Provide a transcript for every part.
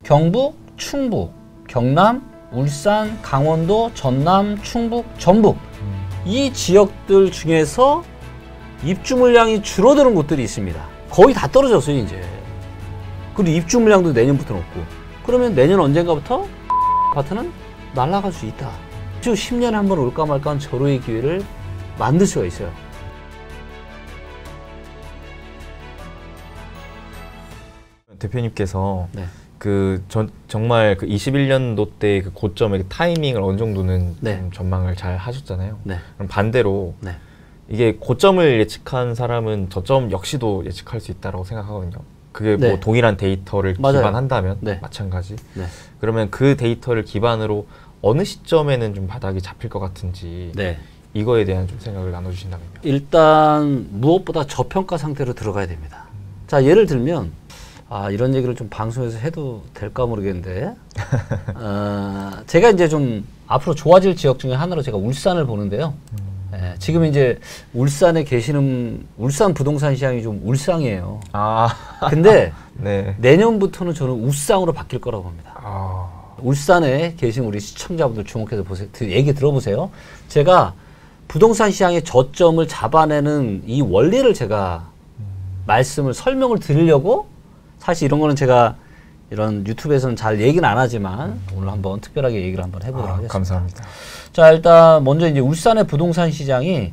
경북, 충북, 경남, 울산, 강원도, 전남, 충북, 전북 이 지역들 중에서 입주 물량이 줄어드는 곳들이 있습니다. 거의 다 떨어졌어요 이제. 그리고 입주 물량도 내년부터는 없고, 그러면 내년 언젠가부터 아파트는 날아갈 수 있다. 즉 10년에 한 번 올까 말까 한 절호의 기회를 만들 수가 있어요. 대표님께서 네. 정말 그 21년도 때 그 고점의 타이밍을 어느 정도는 네. 좀 전망을 잘 하셨잖아요. 네. 그럼 반대로 네. 이게 고점을 예측한 사람은 저점 역시도 예측할 수 있다고 생각하거든요. 그게 네. 뭐 동일한 데이터를 맞아요. 기반한다면 네. 마찬가지. 네. 그러면 그 데이터를 기반으로 어느 시점에는 좀 바닥이 잡힐 것 같은지 네. 이거에 대한 좀 생각을 나눠주신다면요. 일단 무엇보다 저평가 상태로 들어가야 됩니다. 자, 예를 들면 이런 얘기를 좀 방송에서 해도 될까 모르겠는데 제가 이제 좀 앞으로 좋아질 지역 중에 하나로 제가 울산을 보는데요. 지금 이제 울산에 계시는 울산 부동산 시장이 좀 울상이에요. 근데 네. 내년부터는 저는 우상으로 바뀔 거라고 봅니다. 울산에 계신 우리 시청자분들 주목해서 보세요. 얘기 들어보세요. 제가 부동산 시장의 저점을 잡아내는 이 원리를 제가 설명을 드리려고, 사실 이런 거는 제가 이런 유튜브에서는 잘 얘기는 안 하지만 오늘 한번 특별하게 얘기를 한번 해보도록 하겠습니다. 감사합니다. 자, 일단 먼저 이제 울산의 부동산 시장이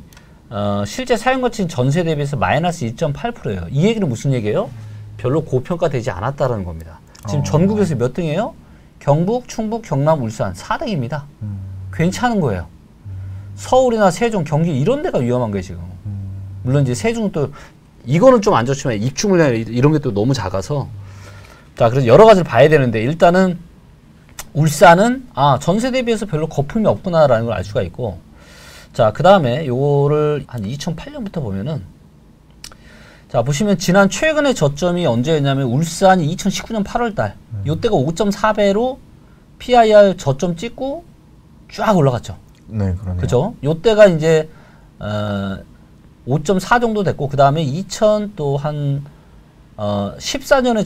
실제 사용 거친 전세 대비해서 마이너스 2.8%예요. 이 얘기는 무슨 얘기예요? 별로 고평가되지 않았다는 겁니다. 지금 전국에서 몇 등이에요? 경북, 충북, 경남, 울산 4등입니다. 괜찮은 거예요. 서울이나 세종, 경기 이런 데가 위험한 거예요 지금. 물론 이제 세종은 또 이거는 좀 안 좋지만 입주 물량 이런 게 또 너무 작아서, 자, 그래서 여러 가지를 봐야 되는데 일단은 울산은 전세 대비해서 별로 거품이 없구나라는 걸 알 수가 있고, 자, 그 다음에 요거를 한 2008년부터 보면은, 자, 보시면 지난 최근의 저점이 언제였냐면 울산이 2019년 8월달 요때가 5.4배로 PIR 저점 찍고 쫙 올라갔죠. 네, 그러네요. 그죠? 요때가 이제 5.4 정도 됐고, 그 다음에 14년의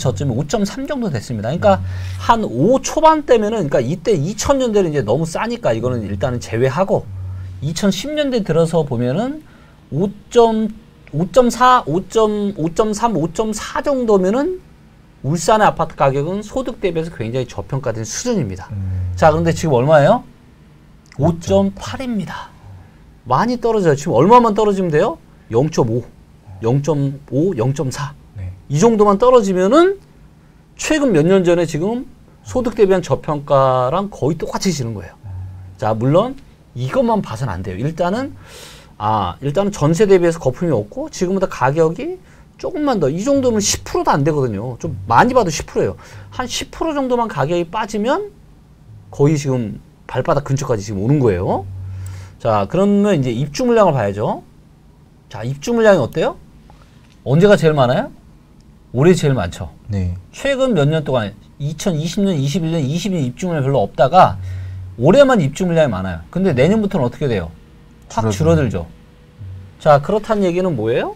저점이 5.3 정도 됐습니다. 그러니까 한 5 초반대면은, 그러니까 이때 2000년대는 이제 너무 싸니까 이거는 일단은 제외하고, 2010년대 들어서 보면은 5.4, 5.3, 5.4 정도면은 울산의 아파트 가격은 소득 대비해서 굉장히 저평가된 수준입니다. 자, 그런데 지금 얼마예요? 5.8입니다. 많이 떨어져요. 지금 얼마만 떨어지면 돼요? 0.5, 0.5, 0.4. 네. 이 정도만 떨어지면은 최근 몇 년 전에 지금 소득 대비한 저평가랑 거의 똑같아지는 거예요. 자, 물론 이것만 봐서는 안 돼요. 일단은 전세 대비해서 거품이 없고 지금보다 가격이 조금만 더, 이 정도면 10%도 안 되거든요. 좀 많이 봐도 10%예요. 한 10% 정도만 가격이 빠지면 거의 지금 발바닥 근처까지 지금 오는 거예요. 자, 그러면 이제 입주 물량을 봐야죠. 자, 입주 물량이 어때요? 언제가 제일 많아요? 올해 제일 많죠. 네. 최근 몇 년 동안 2020년, 21년, 22년 입주 물량이 별로 없다가 올해만 입주 물량이 많아요. 근데 내년부터는 어떻게 돼요? 확 줄어들죠. 자, 그렇다는 얘기는 뭐예요?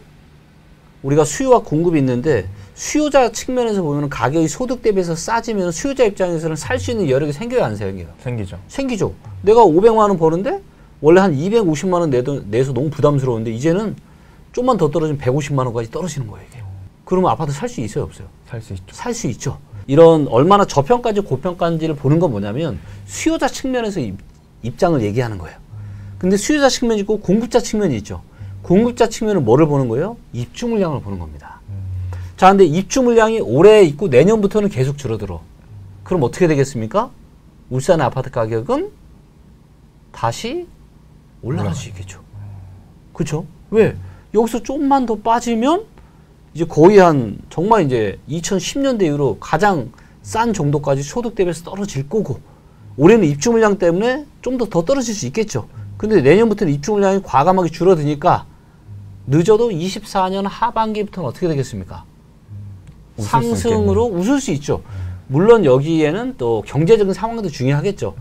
우리가 수요와 공급이 있는데 수요자 측면에서 보면 가격이 소득 대비해서 싸지면 수요자 입장에서는 살 수 있는 여력이 생겨요, 안 생겨요? 생기죠. 생기죠. 내가 500만 원 버는데 원래 한 250만 원 내서 너무 부담스러운데 이제는 좀만 더 떨어지면 150만 원까지 떨어지는 거예요, 이게. 그러면 아파트 살 수 있어요, 없어요? 살 수 있죠. 살 수 있죠. 이런 얼마나 저평가인지 고평가인지를 보는 건 뭐냐면 수요자 측면에서 입장을 얘기하는 거예요. 근데 수요자 측면이 있고 공급자 측면이 있죠. 공급자 측면은 뭐를 보는 거예요? 입주 물량을 보는 겁니다. 자, 근데 입주 물량이 올해 있고 내년부터는 계속 줄어들어. 그럼 어떻게 되겠습니까? 울산의 아파트 가격은 다시 올라갈 수 있겠죠. 그렇죠? 왜? 여기서 좀만 더 빠지면 이제 거의 정말 이제 2010년대 이후로 가장 싼 정도까지 소득 대비해서 떨어질 거고, 올해는 입주 물량 때문에 좀 더 떨어질 수 있겠죠. 근데 내년부터는 입주 물량이 과감하게 줄어드니까 늦어도 24년 하반기부터는 어떻게 되겠습니까? 상승으로 웃을 수 있죠. 물론 여기에는 또 경제적인 상황도 중요하겠죠.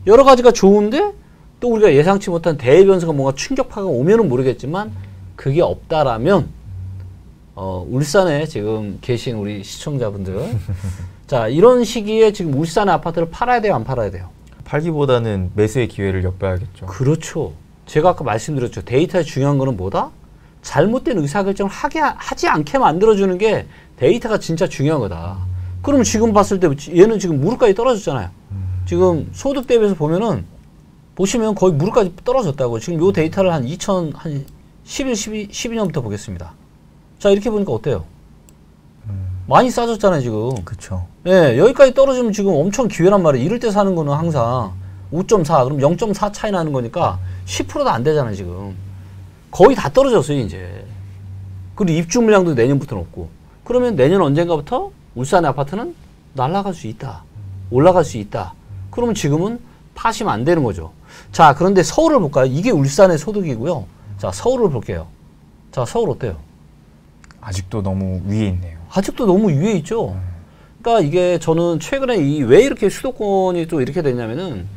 여러 가지가 좋은데 또 우리가 예상치 못한 대외 변수가 뭔가 충격파가 오면은 모르겠지만 그게 없다라면 울산에 지금 계신 우리 시청자분들 자, 이런 시기에 지금 울산의 아파트를 팔아야 돼요, 안 팔아야 돼요? 팔기보다는 매수의 기회를 엿봐야겠죠. 그렇죠. 제가 아까 말씀드렸죠. 데이터에 중요한 거는 뭐다? 잘못된 의사결정을 하지 않게 만들어주는 게 데이터가 진짜 중요한 거다. 그럼 지금 봤을 때 얘는 지금 무릎까지 떨어졌잖아요. 지금 소득 대비해서 보시면 거의 무릎까지 떨어졌다고. 지금 요 데이터를 한 12년부터 보겠습니다. 자, 이렇게 보니까 어때요? 많이 싸졌잖아요, 지금. 그렇죠. 예, 여기까지 떨어지면 지금 엄청 기회란 말이에요. 이럴 때 사는 거는 항상 5.4, 그럼 0.4 차이 나는 거니까 10%도 안 되잖아요, 지금. 거의 다 떨어졌어요, 이제. 그리고 입주 물량도 내년부터는 없고. 그러면 내년 언젠가부터 울산의 아파트는 날아갈 수 있다. 올라갈 수 있다. 그러면 지금은 파시면 안 되는 거죠. 자, 그런데 서울을 볼까요? 이게 울산의 소득이고요. 자, 서울을 볼게요. 자, 서울 어때요? 아직도 너무 위에 있네요. 아직도 너무 위에 있죠. 그러니까 이게 저는 최근에 왜 이렇게 수도권이 또 이렇게 됐냐면은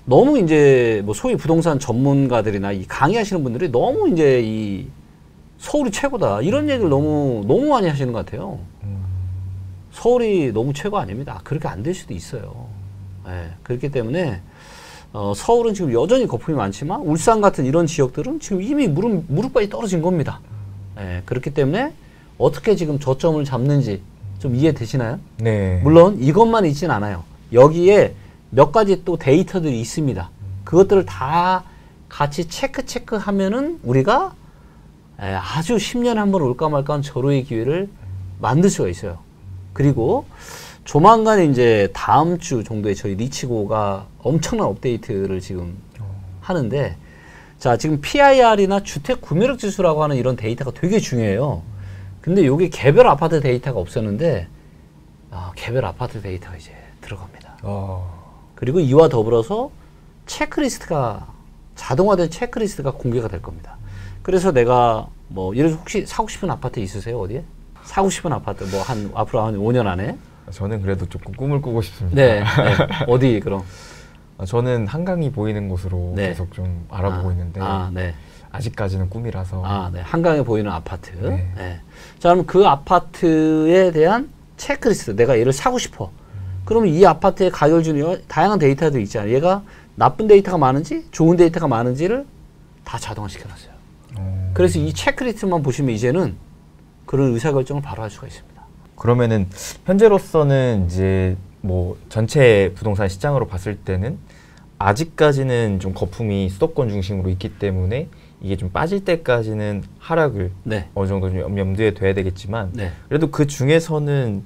너무 이제 뭐 소위 부동산 전문가들이나 이 강의하시는 분들이 너무 이제 이 서울이 최고다 이런 얘기를 너무 많이 하시는 것 같아요. 서울이 너무 최고 아닙니다. 그렇게 안 될 수도 있어요. 네, 그렇기 때문에 서울은 지금 여전히 거품이 많지만 울산 같은 이런 지역들은 지금 이미 무릎까지 떨어진 겁니다. 네, 그렇기 때문에 어떻게 지금 저점을 잡는지 좀 이해되시나요? 네. 물론 이것만 있진 않아요. 여기에 몇 가지 또 데이터들이 있습니다. 그것들을 다 같이 체크하면은 우리가 아주 10년에 한 번 올까 말까한 절호의 기회를 만들 수가 있어요. 그리고 조만간 이제 다음 주 정도에 저희 리치고가 엄청난 업데이트를 지금 하는데, 자, 지금 PIR이나 주택 구매력 지수라고 하는 이런 데이터가 되게 중요해요. 근데 요게 개별 아파트 데이터가 없었는데, 개별 아파트 데이터가 이제 들어갑니다. 그리고 이와 더불어서 체크리스트가, 자동화된 체크리스트가 공개가 될 겁니다. 그래서 내가 뭐, 예를 들어서 혹시 사고 싶은 아파트 있으세요? 어디에? 사고 싶은 아파트, 뭐, 앞으로 한 5년 안에? 저는 그래도 조금 꿈을 꾸고 싶습니다. 네. 어디, 그럼? 저는 한강이 보이는 곳으로 계속 좀 알아보고 있는데, 네. 아직까지는 꿈이라서. 네. 한강에 보이는 아파트. 네. 네. 자, 그럼 그 아파트에 대한 체크리스트. 내가 얘를 사고 싶어. 그러면 이 아파트의 가격을 주는 다양한 데이터들이 있잖아요. 얘가 나쁜 데이터가 많은지, 좋은 데이터가 많은지를 다 자동화 시켜놨어요. 그래서 이 체크리스트만 보시면 이제는 그런 의사결정을 바로 할 수가 있습니다. 그러면은 현재로서는 이제 뭐 전체 부동산 시장으로 봤을 때는 아직까지는 좀 거품이 수도권 중심으로 있기 때문에 이게 좀 빠질 때까지는 하락을 어느 정도 좀 염두에 둬야 되겠지만 그래도 그 중에서는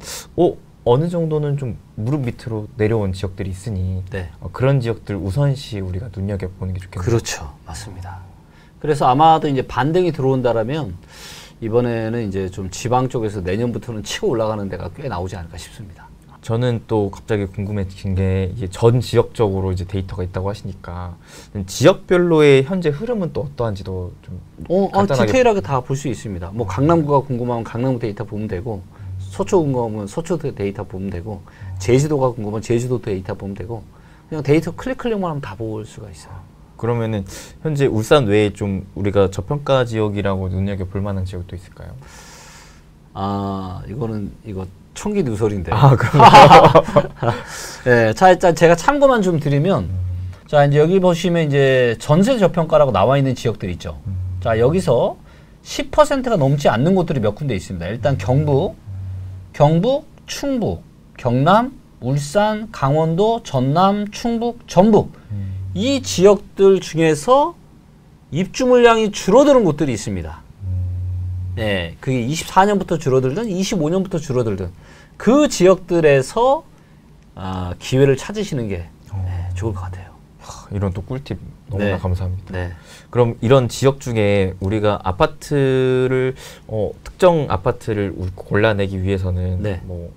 어느 정도는 좀 무릎 밑으로 내려온 지역들이 있으니 그런 지역들 우선시 우리가 눈여겨보는 게 좋겠네요. 그렇죠. 맞습니다. 그래서 아마도 이제 반등이 들어온다라면 이번에는 이제 좀 지방 쪽에서 내년부터는 치고 올라가는 데가 꽤 나오지 않을까 싶습니다. 저는 또 갑자기 궁금해진 게 이게 전 지역적으로 이제 데이터가 있다고 하시니까 지역별로의 현재 흐름은 또 어떠한지도 좀 간단하게 디테일하게 다 볼 수 있습니다. 뭐 강남구가 궁금하면 강남구 데이터 보면 되고, 서초 궁금하면 서초 데이터 보면 되고, 제주도가 궁금하면 제주도 데이터 보면 되고, 그냥 데이터 클릭만 하면 다 볼 수가 있어요. 그러면은 현재 울산 외에 좀 우리가 저평가 지역이라고 눈여겨볼 만한 지역도 있을까요? 이거 총기 누설인데요. 그런가요? 네, 자, 일단 제가 참고만 좀 드리면, 자, 이제 여기 보시면 이제 전세 저평가라고 나와 있는 지역들 있죠. 자, 여기서 10%가 넘지 않는 곳들이 몇 군데 있습니다. 일단 경북, 충북, 경남, 울산, 강원도, 전남, 충북, 전북. 이 지역들 중에서 입주 물량이 줄어드는 곳들이 있습니다. 네, 그게 24년부터 줄어들든 25년부터 줄어들든 그 지역들에서 기회를 찾으시는 게 좋을 것 같아요. 이런 또 꿀팁 너무나 감사합니다. 네. 그럼 이런 지역 중에 우리가 아파트를 특정 아파트를 골라내기 위해서는 뭐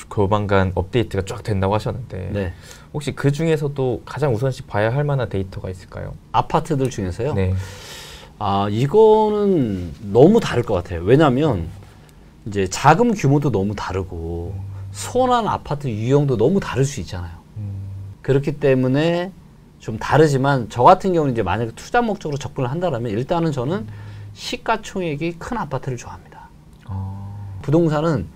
조만간 업데이트가 쫙 된다고 하셨는데 혹시 그 중에서도 가장 우선시 봐야 할 만한 데이터가 있을까요? 아파트들 중에서요? 네. 이거는 너무 다를 것 같아요. 왜냐하면 이제 자금 규모도 너무 다르고 소원한 아파트 유형도 너무 다를 수 있잖아요. 그렇기 때문에 좀 다르지만 저 같은 경우는 이제 만약에 투자 목적으로 접근을 한다면 일단은 저는 시가총액이 큰 아파트를 좋아합니다. 부동산은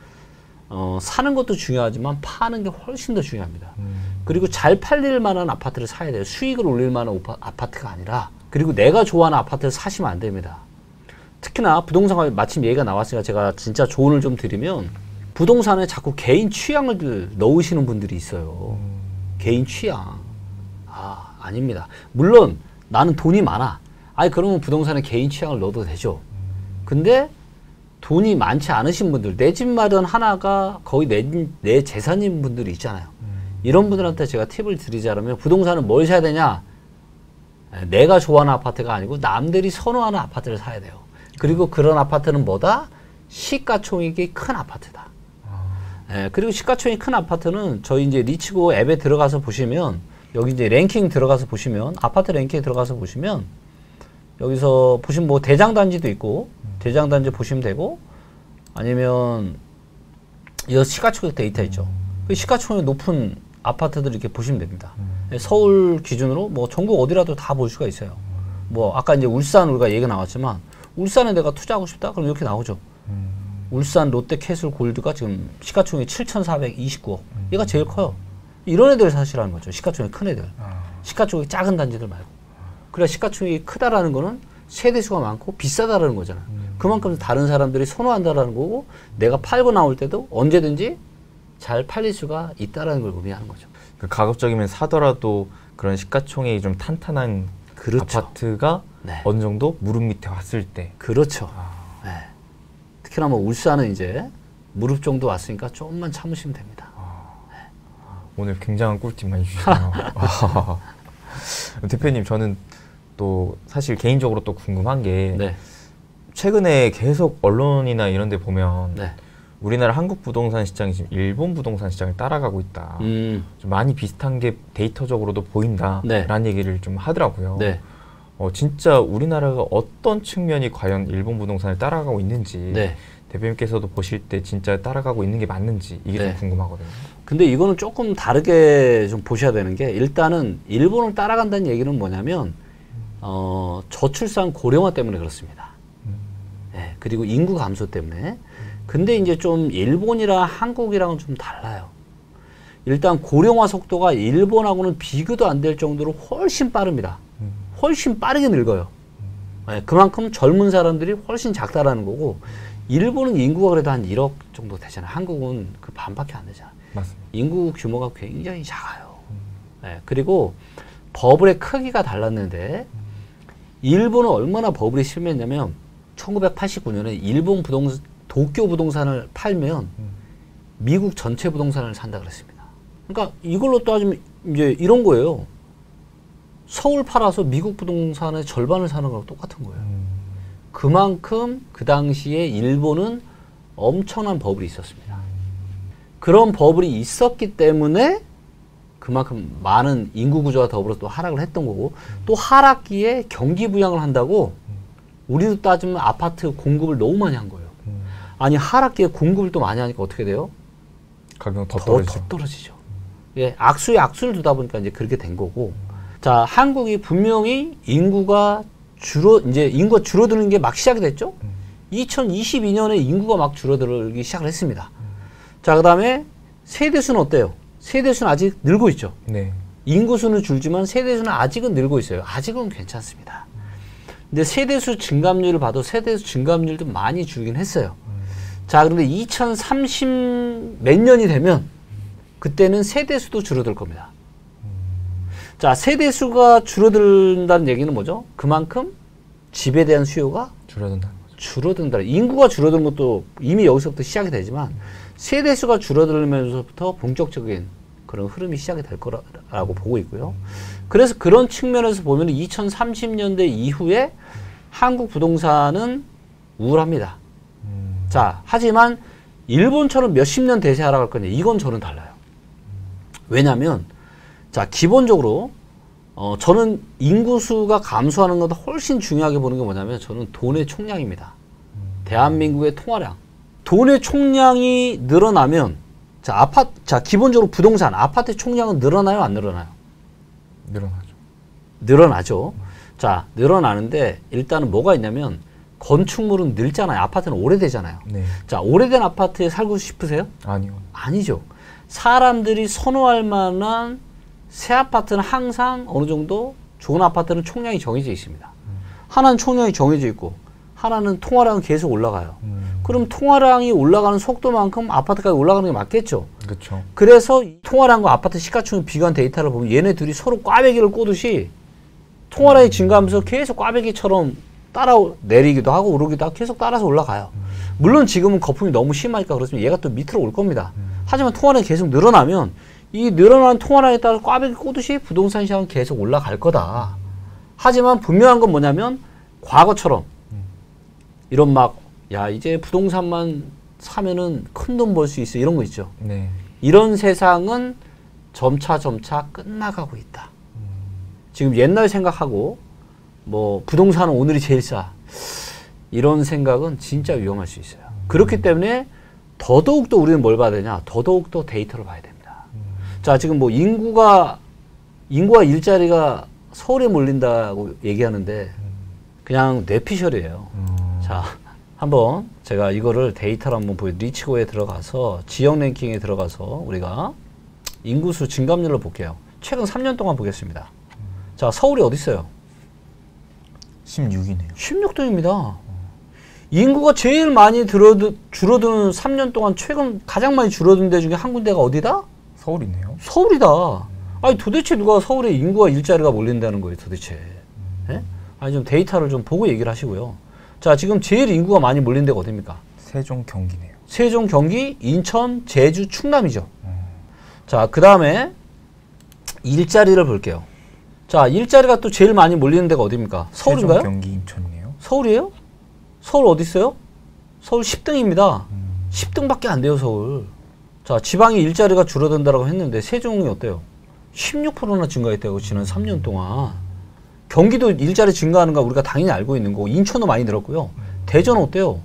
사는 것도 중요하지만 파는 게 훨씬 더 중요합니다. 그리고 잘 팔릴 만한 아파트를 사야 돼요. 수익을 올릴 만한 아파트가 아니라. 그리고 내가 좋아하는 아파트를 사시면 안 됩니다. 특히나 부동산 마침 얘기가 나왔으니까 제가 진짜 조언을 좀 드리면 부동산에 자꾸 개인 취향을 넣으시는 분들이 있어요. 개인 취향. 아닙니다. 물론 나는 돈이 많아. 그러면 부동산에 개인 취향을 넣어도 되죠. 근데 돈이 많지 않으신 분들, 내 집 마련 하나가 거의 내 재산인 분들이 있잖아요. 이런 분들한테 제가 팁을 드리자면 부동산은 뭘 사야 되냐? 내가 좋아하는 아파트가 아니고 남들이 선호하는 아파트를 사야 돼요. 그리고 그런 아파트는 뭐다? 시가총액이 큰 아파트다. 그리고 시가총액이 큰 아파트는 저희 이제 리치고 앱에 들어가서 보시면 여기 이제 랭킹 들어가서 보시면 아파트 랭킹에 들어가서 보시면 여기서 보시면 뭐 대장단지도 있고 대장단지 보시면 되고 아니면 이 시가총액 데이터 있죠. 그 시가총액 높은 아파트들 이렇게 보시면 됩니다. 서울 기준으로 뭐 전국 어디라도 다 볼 수가 있어요. 뭐 아까 이제 울산 우리가 얘기가 나왔지만 울산에 내가 투자하고 싶다? 그럼 이렇게 나오죠. 울산 롯데캐슬 골드가 지금 시가총액 7,429억. 얘가 제일 커요. 이런 애들 사시라는 거죠. 시가총액 큰 애들. 시가총액 작은 단지들 말고. 그래 시가총액이 크다라는 거는 세대수가 많고 비싸다라는 거잖아요. 그만큼 다른 사람들이 선호한다라는 거고 내가 팔고 나올 때도 언제든지 잘 팔릴 수가 있다라는 걸 의미하는 거죠. 그 가급적이면 사더라도 그런 시가총액이 좀 탄탄한 그렇죠. 아파트가 네. 어느 정도 무릎 밑에 왔을 때. 그렇죠. 네. 특히나 뭐 울산은 이제 무릎 정도 왔으니까 조금만 참으시면 됩니다. 네. 오늘 굉장한 꿀팁 많이 주시네요. 대표님 저는 또 사실 개인적으로 또 궁금한 게 네. 최근에 계속 언론이나 이런 데 보면 네. 우리나라 한국 부동산 시장이 지금 일본 부동산 시장을 따라가고 있다. 좀 많이 비슷한 게 데이터적으로도 보인다라는 네. 얘기를 좀 하더라고요. 네. 진짜 우리나라가 어떤 측면이 과연 일본 부동산을 따라가고 있는지 네. 대표님께서도 보실 때 진짜 따라가고 있는 게 맞는지 이게 네. 좀 궁금하거든요. 근데 이거는 조금 다르게 좀 보셔야 되는 게 일단은 일본을 따라간다는 얘기는 뭐냐면 저출산 고령화 때문에 그렇습니다. 네, 그리고 인구 감소 때문에. 근데 이제 좀 일본이랑 한국이랑은 좀 달라요. 일단 고령화 속도가 일본하고는 비교도 안 될 정도로 훨씬 빠릅니다. 훨씬 빠르게 늙어요. 네, 그만큼 젊은 사람들이 훨씬 작다라는 거고 일본은 인구가 그래도 한 1억 정도 되잖아요. 한국은 그 반밖에 안 되잖아요. 맞습니다. 인구 규모가 굉장히 작아요. 네, 그리고 버블의 크기가 달랐는데 일본은 얼마나 버블이 심했냐면 1989년에 일본 도쿄 부동산을 팔면 미국 전체 부동산을 산다 그랬습니다. 그러니까 이걸로 따지면 이제 이런 거예요. 서울 팔아서 미국 부동산의 절반을 사는 거랑 똑같은 거예요. 그만큼 그 당시에 일본은 엄청난 버블이 있었습니다. 그런 버블이 있었기 때문에 그만큼 많은 인구 구조와 더불어서 또 하락을 했던 거고 또 하락기에 경기 부양을 한다고 우리도 따지면 아파트 공급을 너무 많이 한 거예요. 아니 하락기에 공급을 또 많이 하니까 어떻게 돼요? 가격은 더 떨어지죠. 예, 악수에 악수를 두다 보니까 이제 그렇게 된 거고. 자, 한국이 분명히 인구가 줄어드는 게 막 시작이 됐죠? 2022년에 인구가 막 줄어들기 시작을 했습니다. 자, 그 다음에 세대수는 어때요? 세대수는 아직 늘고 있죠? 네. 인구수는 줄지만 세대수는 아직은 늘고 있어요. 아직은 괜찮습니다. 근데 세대수 증감률을 봐도 세대수 증감률도 많이 줄긴 했어요. 자, 그런데 2030 몇 년이 되면 그때는 세대수도 줄어들 겁니다. 자, 세대수가 줄어든다는 얘기는 뭐죠? 그만큼 집에 대한 수요가 줄어든다. 인구가 줄어드는 것도 이미 여기서부터 시작이 되지만 세대수가 줄어들면서부터 본격적인 그런 흐름이 시작이 될 거라고 보고 있고요. 그래서 그런 측면에서 보면 2030년대 이후에 한국 부동산은 우울합니다. 자, 하지만 일본처럼 몇십 년 대세하라고 할 거냐, 이건 저는 달라요. 왜냐면 자, 기본적으로 저는 인구수가 감소하는 것보다 훨씬 중요하게 보는 게 뭐냐면 저는 돈의 총량입니다. 대한민국의 통화량. 돈의 총량이 늘어나면 자, 기본적으로 부동산, 아파트 총량은 늘어나요, 안 늘어나요? 늘어나죠. 늘어나죠. 자, 늘어나는데 일단은 뭐가 있냐면 건축물은 늙잖아요. 아파트는 오래되잖아요. 네. 자, 오래된 아파트에 살고 싶으세요? 아니요. 아니죠. 사람들이 선호할 만한 새 아파트는 항상 어느 정도 좋은 아파트는 총량이 정해져 있습니다. 하나는 총량이 정해져 있고 하나는 통화량은 계속 올라가요. 그럼 통화량이 올라가는 속도만큼 아파트까지 올라가는 게 맞겠죠. 그렇죠. 그래서 이 통화량과 아파트 시가총액 비교한 데이터를 보면 얘네 둘이 서로 꽈배기를 꼬듯이 통화량이 증가하면서 계속 꽈배기처럼 따라 내리기도 하고 오르기도 하고 계속 따라서 올라가요. 물론 지금은 거품이 너무 심하니까 그렇지만 얘가 또 밑으로 올 겁니다. 하지만 통화량이 계속 늘어나면 이 늘어나는 통화량에 따라 꽈배기 꼬듯이 부동산 시장은 계속 올라갈 거다. 하지만 분명한 건 뭐냐면 과거처럼 이런 막 야 이제 부동산만 사면은 큰 돈 벌 수 있어 이런 거 있죠. 네. 이런 세상은 점차 끝나가고 있다. 지금 옛날 생각하고 뭐 부동산은 오늘이 제일 싸 이런 생각은 진짜 위험할 수 있어요. 그렇기 때문에 더더욱더 우리는 뭘 봐야 되냐? 더더욱더 데이터를 봐야 됩니다. 자, 지금 뭐 인구가 일자리가 서울에 몰린다고 얘기하는데 그냥 뇌피셜이에요. 자, 한번 제가 이거를 데이터를 한번 리치고에 들어가서 지역 랭킹에 들어가서 우리가 인구수 증감률을 볼게요. 최근 3년 동안 보겠습니다. 자, 서울이 어디 있어요? 16이네요. 16등입니다. 인구가 제일 많이 줄어드는 3년 동안 최근 가장 많이 줄어든 데 중에 한 군데가 어디다? 서울이네요. 서울이다. 아니 도대체 누가 서울에 인구와 일자리가 몰린다는 거예요 도대체. 예? 아니 좀 데이터를 좀 보고 얘기를 하시고요. 자, 지금 제일 인구가 많이 몰린 데가 어디입니까? 세종, 경기네요. 세종, 경기, 인천, 제주, 충남이죠. 자, 그 다음에 일자리를 볼게요. 자, 일자리가 또 제일 많이 몰리는 데가 어디입니까? 서울인가요? 세종, 경기, 인천이네요. 서울이에요? 서울 어디 있어요? 서울 10등입니다. 10등밖에 안 돼요, 서울. 자, 지방의 일자리가 줄어든다라고 했는데 세종이 어때요? 16%나 증가했다고 지난 3년 동안. 경기도 일자리 증가하는 거 우리가 당연히 알고 있는 거고 인천도 많이 늘었고요. 대전 어때요?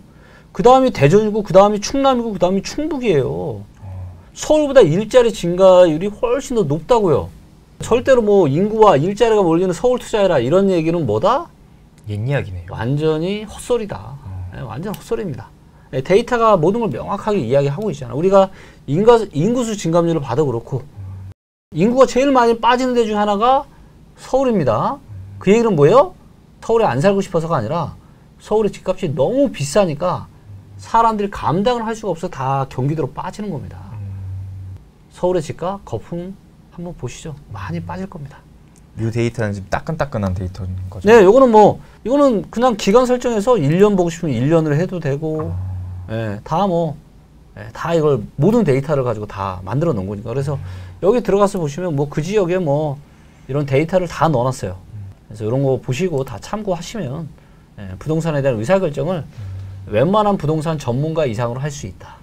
그 다음이 대전이고 그 다음이 충남이고 그 다음이 충북이에요. 서울보다 일자리 증가율이 훨씬 더 높다고요. 절대로 뭐 인구와 일자리가 몰리는 서울 투자해라 이런 얘기는 뭐다? 옛 이야기네요. 완전히 헛소리다. 네, 완전 헛소리입니다. 네, 데이터가 모든 걸 명확하게 이야기하고 있잖아. 우리가 인구수 증감률을 봐도 그렇고 인구가 제일 많이 빠지는 데 중에 하나가 서울입니다. 그 얘기는 뭐예요? 서울에 안 살고 싶어서가 아니라 서울의 집값이 너무 비싸니까 사람들이 감당을 할 수가 없어 다 경기도로 빠지는 겁니다. 서울의 집값 거품 한번 보시죠. 많이 빠질 겁니다. 이 데이터는 지금 따끈따끈한 데이터인 거죠? 네, 이거는 그냥 기간 설정해서 1년 보고 싶으면 1년을 해도 되고, 예, 다 이걸 모든 데이터를 가지고 다 만들어 놓은 거니까. 그래서 여기 들어가서 보시면 뭐 그 지역에 뭐 이런 데이터를 다 넣어놨어요. 그래서 이런 거 보시고 다 참고하시면 부동산에 대한 의사결정을 웬만한 부동산 전문가 이상으로 할 수 있다.